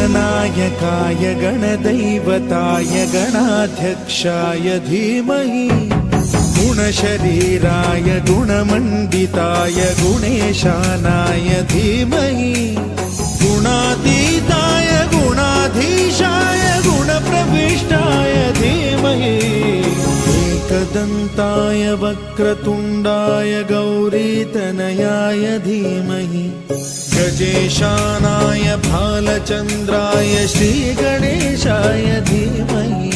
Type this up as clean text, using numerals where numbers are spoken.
गणनायकाय गणदैवताय गणाध्यक्षाय धीमहि गुणशरीराय गुणमण्डिताय गुणेशानाय धीमहि गुणातीताय गुणाधीशाय गुणप्रविष्टाय धीमहि एकदन्ताय वक्रतुण्डाय गौरीतनयाय धीमहि गजेशानाय भालचन्द्राय श्रीगणेशाय धीमहि